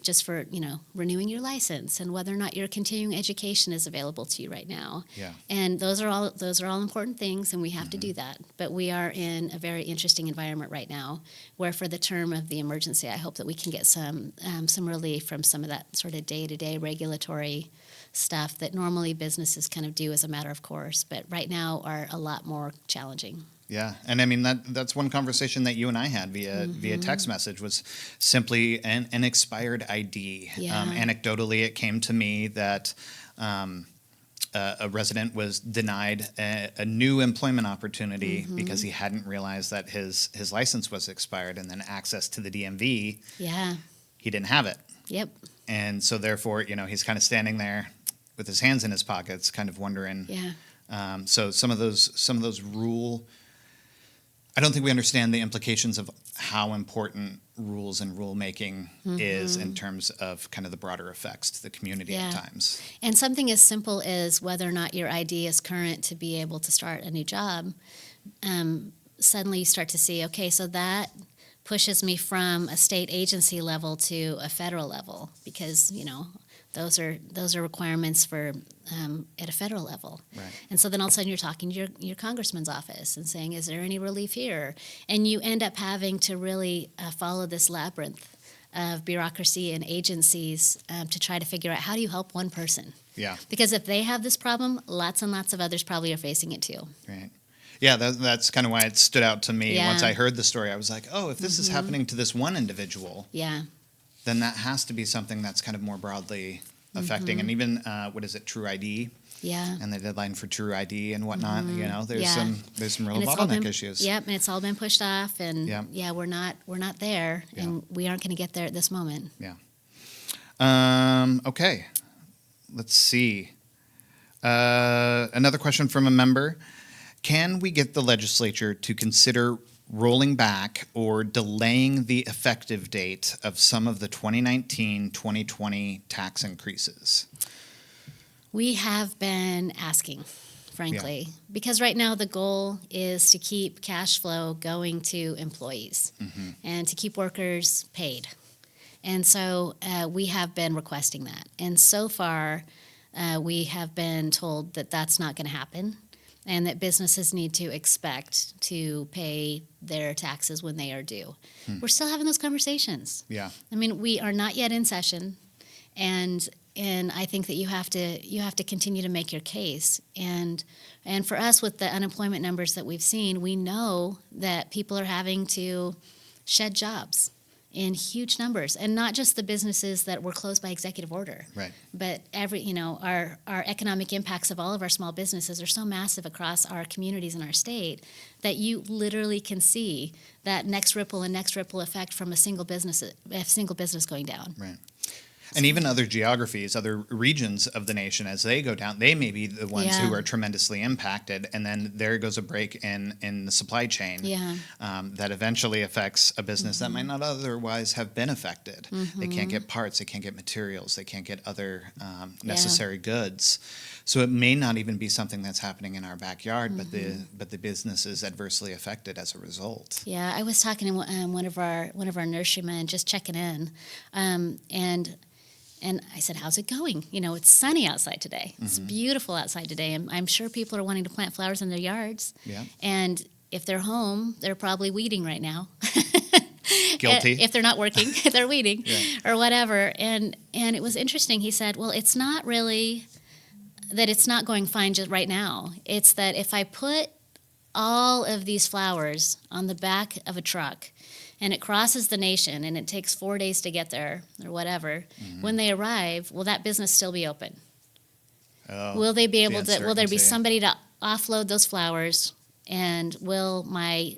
just for renewing your license and whether or not your continuing education is available to you right now. Yeah. And those are all important things, and we have to do that. But we are in a very interesting environment right now, where for the term of the emergency, I hope that we can get some relief from some of that sort of day-to-day regulatory stuff that normally businesses kind of do as a matter of course, but right now are a lot more challenging. Yeah, and I mean that's one conversation that you and I had via text message, was simply an expired ID. Yeah. Anecdotally, it came to me that a resident was denied a new employment opportunity because he hadn't realized that his license was expired, and then access to the DMV, Yeah. he didn't have it. Yep. And so therefore, he's kind of standing there with his hands in his pockets, kind of wondering. Yeah. So some of those I don't think we understand the implications of how important rules and rulemaking is in terms of kind of the broader effects to the community at Yeah. times. And something as simple as whether or not your ID is current to be able to start a new job, suddenly you start to see, okay, so that pushes me from a state agency level to a federal level, because those are requirements for at a federal level. Right. And so then all of a sudden you're talking to your congressman's office and saying, is there any relief here? And you end up having to really follow this labyrinth of bureaucracy and agencies to try to figure out, how do you help one person? Yeah. Because if they have this problem, lots and lots of others probably are facing it too. Right. Yeah, that's kind of why it stood out to me. Yeah. Once I heard the story, I was like, oh, if this is happening to this one individual, Yeah. then that has to be something that's kind of more broadly affecting. And even, what is it, True ID? Yeah. And the deadline for True ID and whatnot, there's Yeah. some real And it's all bottleneck been, issues. Yep, and it's all been pushed off, and Yeah. we're not there, and we aren't going to get there at this moment. Yeah. Okay. Let's see. Another question from a member. Can we get the legislature to consider rolling back or delaying the effective date of some of the 2019-2020 tax increases? We have been asking. frankly, because right now the goal is to keep cash flow going to employees and to keep workers paid. And so we have been requesting that. And so far, we have been told that that's not going to happen and that businesses need to expect to pay their taxes when they are due. We're still having those conversations. Yeah. I mean, we are not yet in session, and I think that you have to continue to make your case. And for us, with the unemployment numbers that we've seen, we know that people are having to shed jobs in huge numbers, and not just the businesses that were closed by executive order, Right. but our economic impacts of all of our small businesses are so massive across our communities in our state that you literally can see that next ripple effect from a single business going down. Right. And even other geographies, other regions of the nation, as they go down, they may be the ones who are tremendously impacted. And then there goes a break in the supply chain that eventually affects a business that might not otherwise have been affected. They can't get parts, they can't get materials, they can't get other necessary goods. So it may not even be something that's happening in our backyard, but the business is adversely affected as a result. Yeah, I was talking to one of our nurserymen, just checking in, and I said, "How's it going? It's sunny outside today. It's beautiful outside today, and I'm sure people are wanting to plant flowers in their yards. Yeah. And if they're home, they're probably weeding right now. Guilty. If they're not working, they're weeding or whatever." And it was interesting. He said, "Well, it's not really that it's not going fine just right now. It's that if I put all of these flowers on the back of a truck and it crosses the nation and it takes 4 days to get there or whatever, when they arrive, will that business still be open? Will they be able to, will there be somebody to offload those flowers, and will my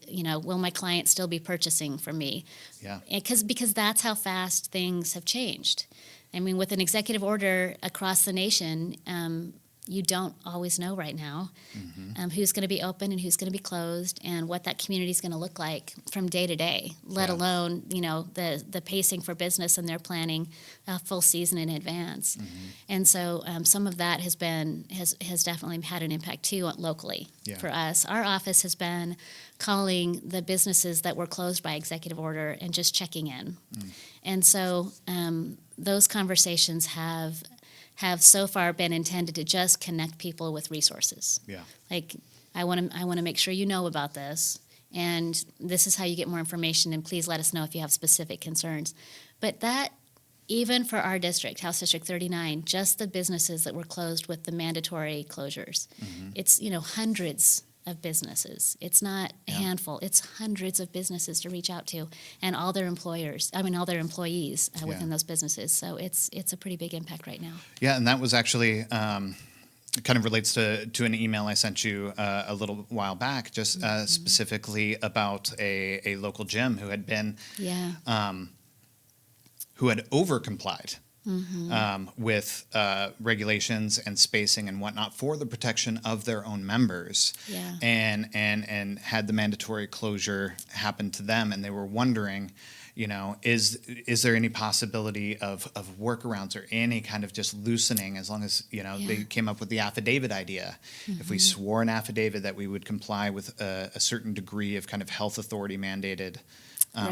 client still be purchasing from me?" Yeah. Because that's how fast things have changed. I mean, with an executive order across the nation, you don't always know right now who's going to be open and who's going to be closed, and what that community is going to look like from day to day, let alone the pacing for business and their planning a full season in advance. And so some of that has definitely had an impact too locally for us. Our office has been calling the businesses that were closed by executive order and just checking in. And so those conversations have so far been intended to just connect people with resources. Yeah. Like, I want to make sure you know about this, and this is how you get more information, and please let us know if you have specific concerns. But that, even for our district, House District 39, just the businesses that were closed with the mandatory closures, it's hundreds of businesses. It's not a handful. It's hundreds of businesses to reach out to, and all their employees within those businesses. So it's a pretty big impact right now. Yeah, and that was actually kind of relates to an email I sent you a little while back, just specifically about a local gym who had been who had over complied with regulations and spacing and whatnot for the protection of their own members, and had the mandatory closure happen to them, and they were wondering, is there any possibility of workarounds or any kind of just loosening, as long as they came up with the affidavit idea. If we swore an affidavit that we would comply with a certain degree of kind of health authority mandated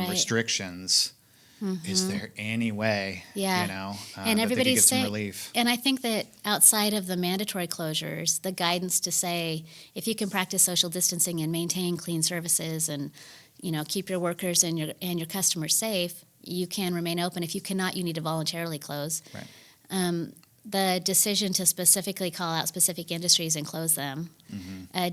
restrictions. Is there any way, and that everybody's they could get some saying, relief? And I think that outside of the mandatory closures, the guidance to say, if you can practice social distancing and maintain clean services and keep your workers and your customers safe, you can remain open. If you cannot, you need to voluntarily close. Right. The decision to specifically call out specific industries and close them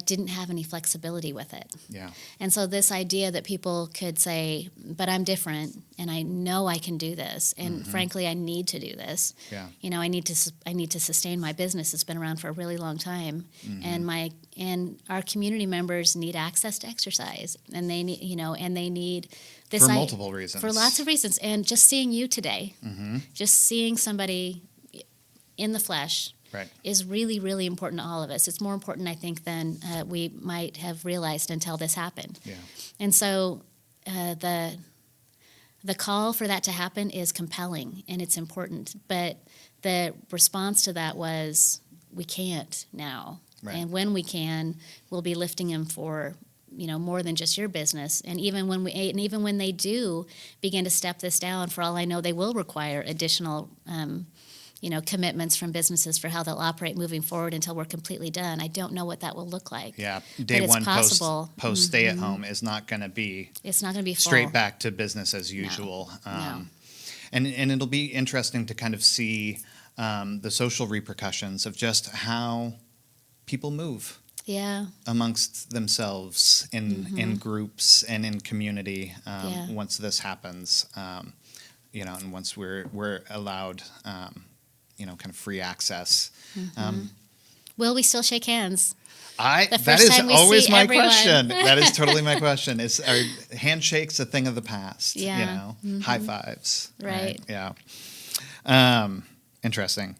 didn't have any flexibility with it. Yeah. And so this idea that people could say, "But I'm different, and I know I can do this, and frankly, I need to do this. Yeah. I need to sustain my business. It's been around for a really long time, and our community members need access to exercise, and they need this For multiple reasons. For lots of reasons. And just seeing you today, just seeing somebody in the flesh." Right. Is really, really important to all of us. It's more important, I think, than we might have realized until this happened. Yeah. And so the call for that to happen is compelling, and it's important. But the response to that was, we can't now. Right. And when we can, we'll be lifting them for more than just your business. And even when they do begin to step this down, for all I know, they will require additional commitments from businesses for how they'll operate moving forward until we're completely done. I don't know what that will look like. Yeah, but day it's one possible. post stay at home is not going to be It's not going to be full. straight back to business as usual. No. And it'll be interesting to kind of see the social repercussions of just how people move Yeah. amongst themselves in groups and in community Yeah. once this happens, and once we're allowed, kind of free access. Will we still shake hands? That first is time we always see my everyone. question. That is totally my question. Are handshakes a thing of the past? Yeah. High fives. Right. Yeah. Interesting.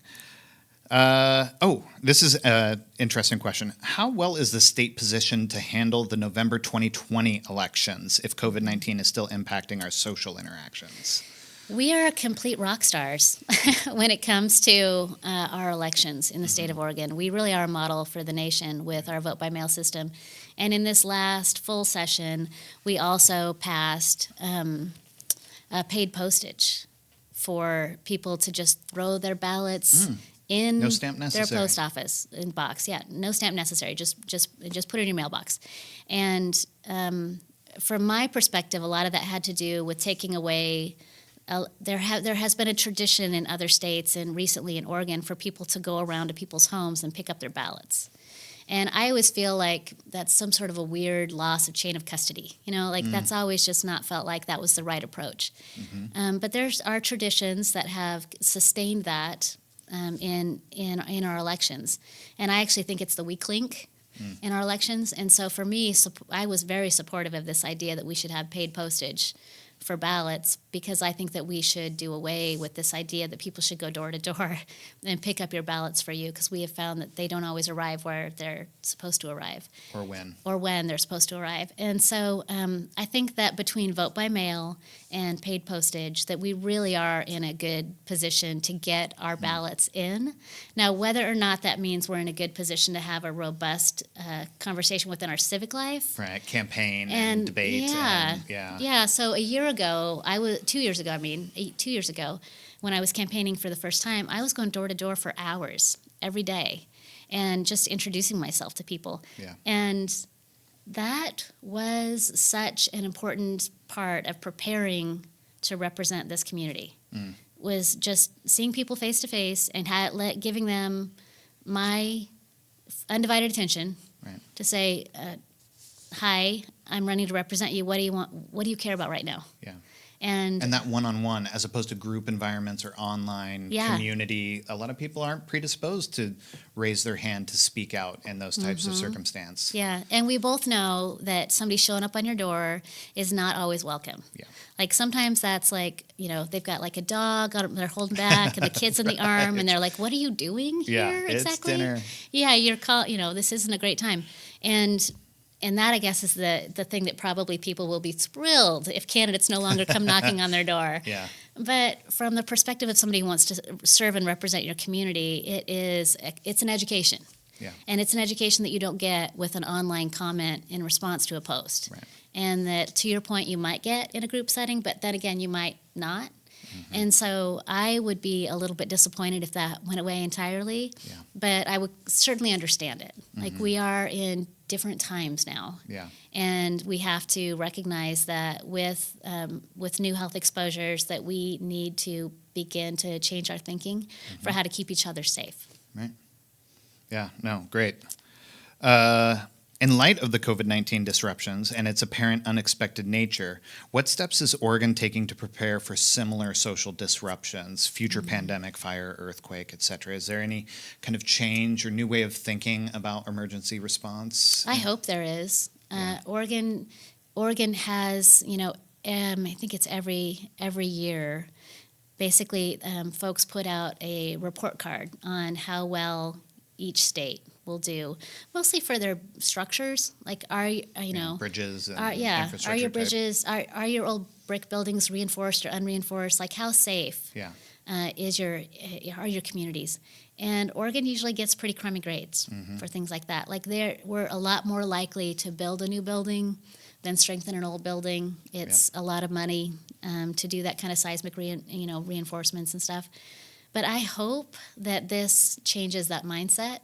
This is an interesting question. How well is the state positioned to handle the November 2020 elections if COVID-19 is still impacting our social interactions? We are complete rock stars when it comes to our elections in the state of Oregon. We really are a model for the nation with our vote by mail system. And in this last full session, we also passed paid postage for people to just throw their ballots in No stamp their necessary. post office box. Yeah, no stamp necessary. Just put it in your mailbox. And from my perspective, a lot of that had to do with taking away. There has been a tradition in other states and recently in Oregon for people to go around to people's homes and pick up their ballots. And I always feel like that's some sort of a weird loss of chain of custody. That's always just not felt like that was the right approach. But there's our traditions that have sustained that in our elections. And I actually think it's the weak link in our elections. And so for me, I was very supportive of this idea that we should have paid postage for ballots, because I think that we should do away with this idea that people should go door to door and pick up your ballots for you, because we have found that they don't always arrive where they're supposed to arrive. Or when they're supposed to arrive. And so I think that between vote by mail and paid postage, that we really are in a good position to get our ballots in. Now, whether or not that means we're in a good position to have a robust conversation within our civic life. Right, campaign and debate. Yeah, so 2 years ago, when I was campaigning for the first time, I was going door to door for hours every day and just introducing myself to people. Yeah. And that was such an important part of preparing to represent this community, was just seeing people face to face and giving them my undivided attention. Right. To say, hi, I'm running to represent you. What do you want? What do you care about right now? Yeah. And that one-on-one, as opposed to group environments or online community, a lot of people aren't predisposed to raise their hand to speak out in those types of circumstance. Yeah, and we both know that somebody showing up on your door is not always welcome. Yeah. Like sometimes that's like, they've got like a dog, they're holding back, and the kid's in the arm, and they're like, "What are you doing here exactly?" It's dinner. Yeah, this isn't a great time. And that, I guess, is the thing that probably people will be thrilled if candidates no longer come knocking on their door. Yeah. But from the perspective of somebody who wants to serve and represent your community, it's an education. Yeah. And it's an education that you don't get with an online comment in response to a post. Right. And that, to your point, you might get in a group setting, but then again, you might not. And so I would be a little bit disappointed if that went away entirely. Yeah. But I would certainly understand it. Like, we are in different times now. Yeah. And we have to recognize that with new health exposures, that we need to begin to change our thinking for how to keep each other safe. Right. Yeah, no, great. In light of the COVID-19 disruptions and its apparent unexpected nature, what steps is Oregon taking to prepare for similar social disruptions, future pandemic, fire, earthquake, et cetera? Is there any kind of change or new way of thinking about emergency response? I hope there is. Oregon has, I think it's every year, basically folks put out a report card on how well each state will do, mostly for their structures. Like, bridges and are infrastructure your type. bridges, are your old brick buildings reinforced or unreinforced? Like, how safe Yeah. are your communities? And Oregon usually gets pretty crummy grades for things like that. Like we're a lot more likely to build a new building than strengthen an old building. It's a lot of money to do that kind of seismic reinforcements and stuff. But I hope that this changes that mindset.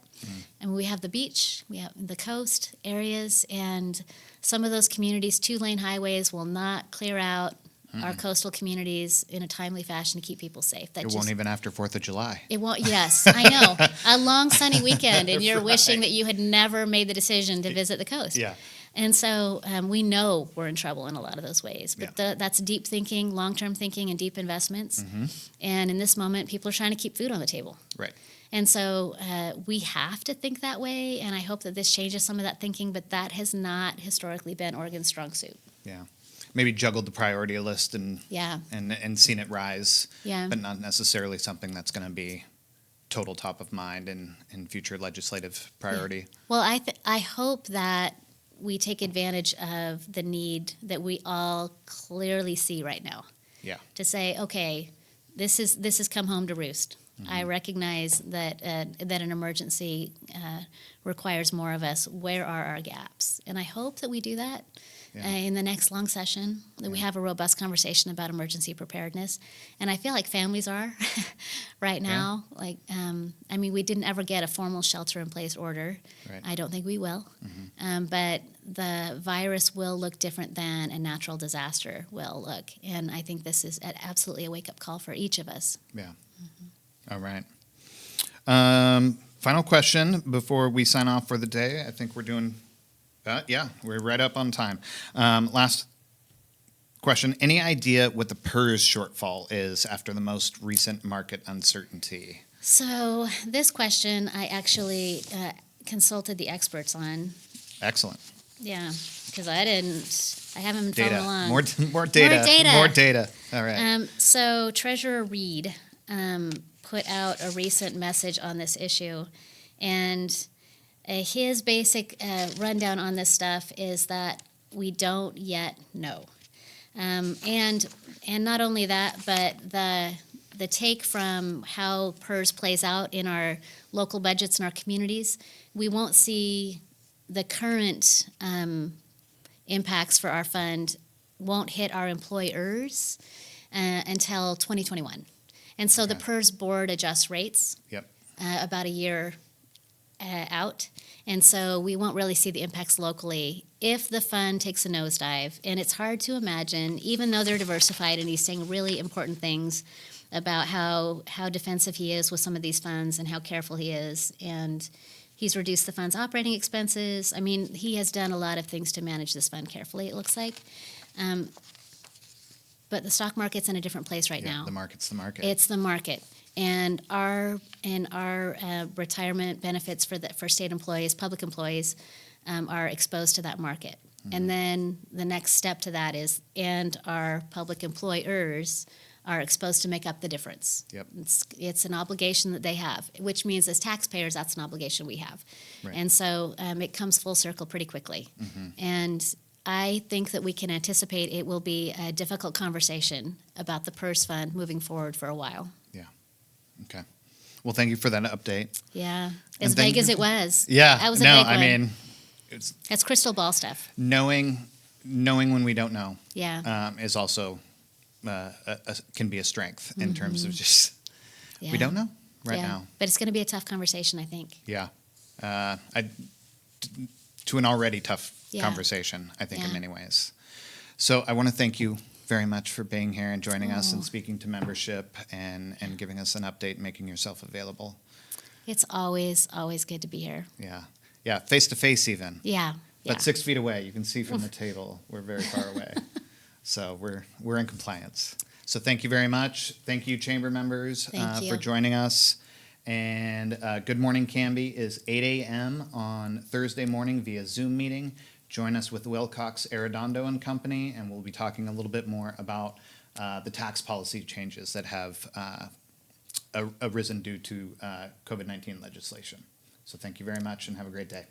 And we have the beach, we have the coast areas, and some of those communities, 2-lane highways will not clear out our coastal communities in a timely fashion to keep people safe. It won't even after 4th of July. It won't. Yes, I know. A long sunny weekend, and you're wishing that you had never made the decision to visit the coast. Yeah. And so we know we're in trouble in a lot of those ways. But that's deep thinking, long-term thinking, and deep investments. And in this moment, people are trying to keep food on the table. Right. And so we have to think that way, and I hope that this changes some of that thinking, but that has not historically been Oregon's strong suit. Yeah. Maybe juggled the priority list and seen it rise, Yeah. but not necessarily something that's going to be total top of mind in future legislative priority. Well, I hope that we take advantage of the need that we all clearly see right now. Yeah. To say, okay, this has come home to roost. I recognize that that an emergency requires more of us. Where are our gaps? And I hope that we do that in the next long session, that we have a robust conversation about emergency preparedness. And I feel like families are right now. Like, I mean, we didn't ever get a formal shelter-in-place order. Right. I don't think we will. But the virus will look different than a natural disaster will look. And I think this is absolutely a wake-up call for each of us. Yeah. All right. Final question before we sign off for the day. I think we're doing, we're right up on time. Last question. Any idea what the PERS shortfall is after the most recent market uncertainty? So this question I actually consulted the experts on. Excellent. Yeah, because I haven't been following along. More data. More data. All right. So Treasurer Reed put out a recent message on this issue, and his basic rundown on this stuff is that we don't yet know, and not only that, but the take from how PERS plays out in our local budgets and our communities, we won't see the current impacts for our fund won't hit our employers until 2021. And so the PERS board adjusts rates about a year out. And so we won't really see the impacts locally if the fund takes a nosedive. And it's hard to imagine, even though they're diversified and he's saying really important things about how defensive he is with some of these funds and how careful he is. And he's reduced the fund's operating expenses. I mean, he has done a lot of things to manage this fund carefully, it looks like. But the stock market's in a different place right now. The market's the market. It's the market, and our retirement benefits for state employees, public employees, are exposed to that market. And then the next step to that is, and our public employers are exposed to make up the difference. Yep. It's an obligation that they have, which means as taxpayers, that's an obligation we have. Right. And so it comes full circle pretty quickly. And I think that we can anticipate it will be a difficult conversation about the PERS fund moving forward for a while. Yeah. Okay. Well, thank you for that update. Yeah. As vague as it was. Yeah. That was a big one. I mean, that's crystal ball stuff. Knowing when we don't know. Yeah. Is also can be a strength in terms of just we don't know right now. But it's going to be a tough conversation, I think. Yeah. To an already tough conversation, I think, in many ways. So I want to thank you very much for being here and joining us and speaking to membership and giving us an update and making yourself available. It's always good to be here. Yeah. Yeah, face-to-face even. Yeah. But 6 feet away. You can see from the table. We're very far away. So we're in compliance. So thank you very much. Thank you, chamber members, for joining us. And Good Morning Canby is 8 a.m. on Thursday morning via Zoom meeting. Join us with Wilcox Arredondo and Company, and we'll be talking a little bit more about the tax policy changes that have arisen due to COVID-19 legislation. So thank you very much and have a great day.